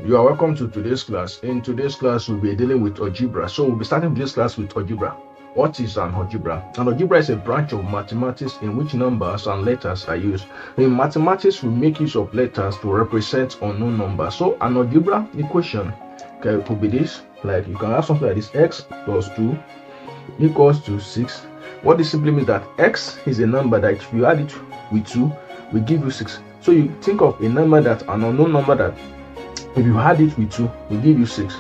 You are welcome to today's class. In today's class, we'll be dealing with algebra. So we'll be starting today's class with algebra. What is an algebra? An algebra is a branch of mathematics in which numbers and letters are used. In mathematics, we make use of letters to represent unknown numbers. So an algebra equation could be this. Like you can have something like this: x plus 2 equals to 6. What this simply means that x is a number that if you add it with 2 will give you 6. So you think of a number that an unknown number that if you add it with 2 will give you 6.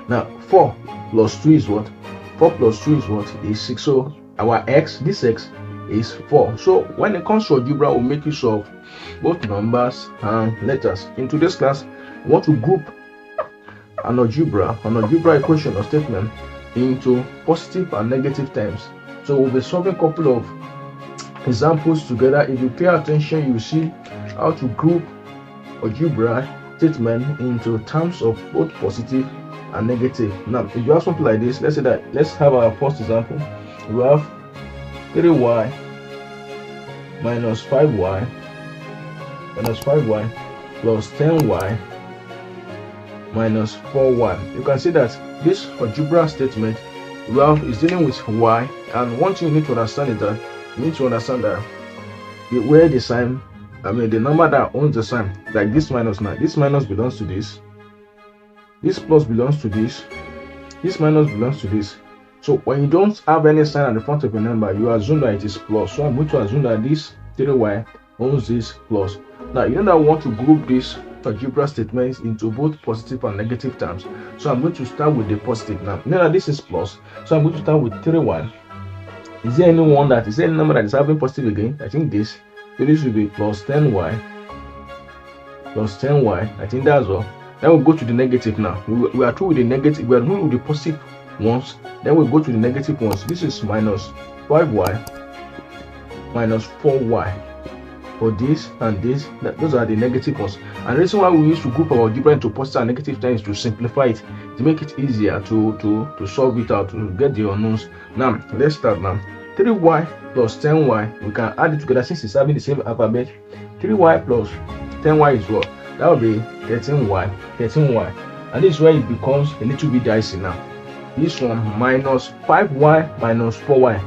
Now 4 plus 2 is what? 4 plus 2 is what? Is 6. So our x, this x is 4. So when it comes to algebra, we'll make use of both numbers and letters. In today's class, we want to group an algebra equation or statement into positive and negative terms. So we'll be solving a couple of examples together. If you pay attention, you see how to group algebra statement into terms of both positive and negative. Now, if you have something like this, let's have our first example. We have 3y minus 5y plus 10y minus 4y. You can see that this algebra statement is dealing with y, and one thing you need to understand is that where the sign, the number that owns the sign, like this minus now, this minus belongs to this plus belongs to this minus belongs to this. So when you don't have any sign at the front of a number, you assume that it is plus. So I'm going to assume that this 3y owns this plus. Now you know that I want to group this algebra statements into both positive and negative terms. So I'm going to start with the positive. Now you know that this is plus, so I'm going to start with 3y. Is there any number that is having positive again? I think this. So this will be plus 10y. I think that's all. Then we'll go to the negative now. We are through with the negative. We are through with the positive ones. Then we'll go to the negative ones. This is minus 5y minus 4y. For this and this, those are the negative ones. And the reason why we used to group our algebra into positive and negative terms is to simplify it, to make it easier to solve it out, to get the unknowns. Now let's start now. 3y plus 10y, we can add it together since it's having the same alphabet. 3y plus 10y is what? That will be 13y. And this is where it becomes a little bit dicey now. This one minus 5y minus 4y.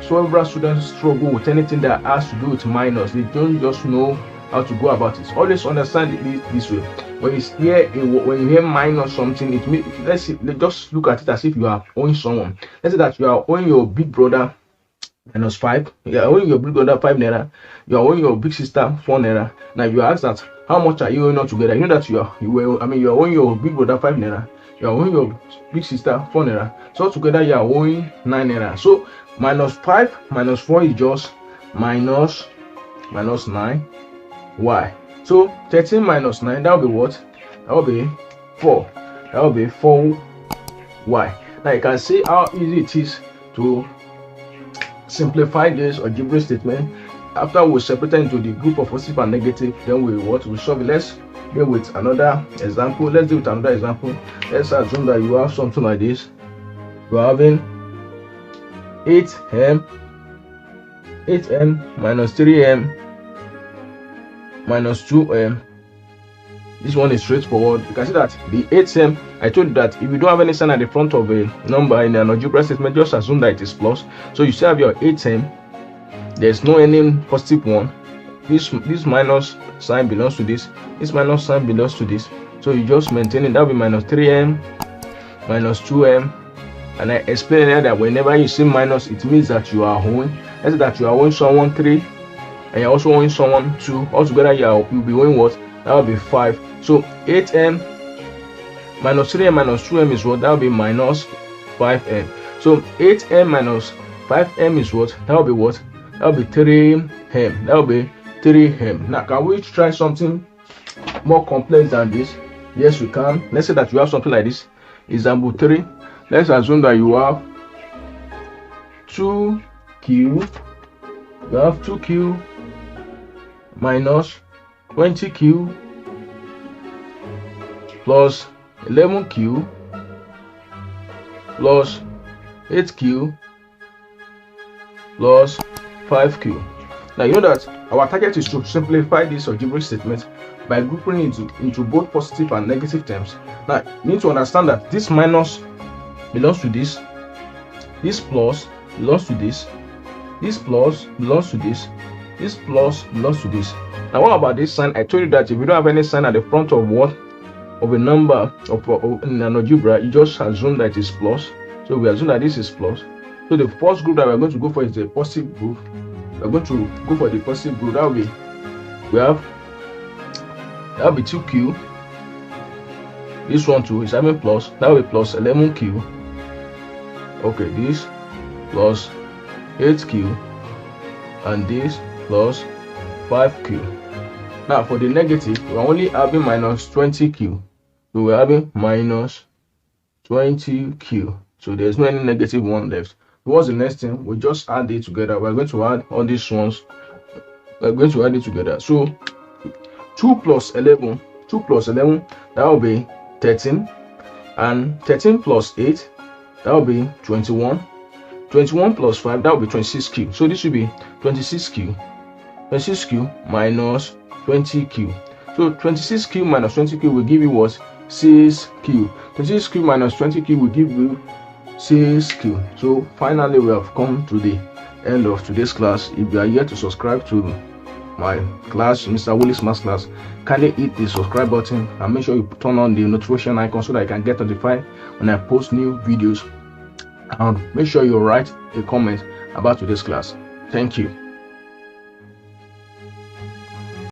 Several students struggle with anything that has to do with minus. They don't just know how to go about it. Always understand it this way. When you hear minus something, it means, let's just look at it as if you are owing someone. Let's say that you are owing your big brother minus 5. You are owing your big brother 5 naira. You are owing your big sister 4 naira. Now you ask that how much are you owing all together? You know that you are owing your big brother 5 naira. You are owing your big sister 4 naira. So together you are owing 9 naira. So minus 5 minus 4 is just minus 9y. So 13 minus 9, that will be what? That will be 4. That will be 4y. Now you can see how easy it is to simplify this algebra statement. After we separate it into the group of positive and negative, then we solve it. Let's deal with another example. Let's assume that you have something like this. You are having 8m minus 3m minus 2m. This one is straightforward. You can see that the 8m, I told you that if you don't have any sign at the front of a number in an algebra statement, just assume that it is plus. So you still have your 8m. There's no any positive one. This minus sign belongs to this. This minus sign belongs to this. So you just maintain it. That will be minus 3m minus 2m. And I explained earlier that whenever you see minus, it means that you are owing. Let's say that you are owing someone 3 and you're also owing someone 2. Altogether, you'll be owing what? That will be 5. So 8m minus 3m minus 2m is what? That will be minus 5m. So 8m minus 5m is what? That will be what? That will be 3m. That will be 3m. Now, can we try something more complex than this? Yes, we can. Let's say that you have something like this. Example 3. Let's assume that you have 2q. You have 2q minus 20q plus 11q plus 8q plus 5q. Now you know that Our target is to simplify this algebraic statement by grouping it into both positive and negative terms. Now, you need to understand that this minus belongs to this plus belongs to this plus belongs to this plus belongs to this. Now, what about this sign? I told you that if you don't have any sign at the front of a number in an algebra, you just assume that it is plus. So we assume that this is plus. So the first group that we're going to go for is the positive group. We're going to go for the positive group. That will be, that will be 2q. This one too is having plus. That will be plus 11q. Okay, this plus 8q, and this plus 5q. Now for the negative, we're only having minus 20q. So we're having minus 20q. So there's no any negative one left. What's the next thing? We just add it together. We're going to add all these ones. We're going to add it together. So 2 plus 11, that will be 13. And 13 plus 8, that will be 21. 21 plus 5, that will be 26q. So this will be 26q. 26q minus 20q. So 26q minus 20q will give you what? 6q. 26q minus 20q will give you 6q. So finally, we have come to the end of today's class. If you are yet to subscribe to my class, Mr. Willis Maths class, kindly hit the subscribe button and make sure you turn on the notification icon so that I can get notified when I post new videos. And make sure you write a comment about today's class. Thank you.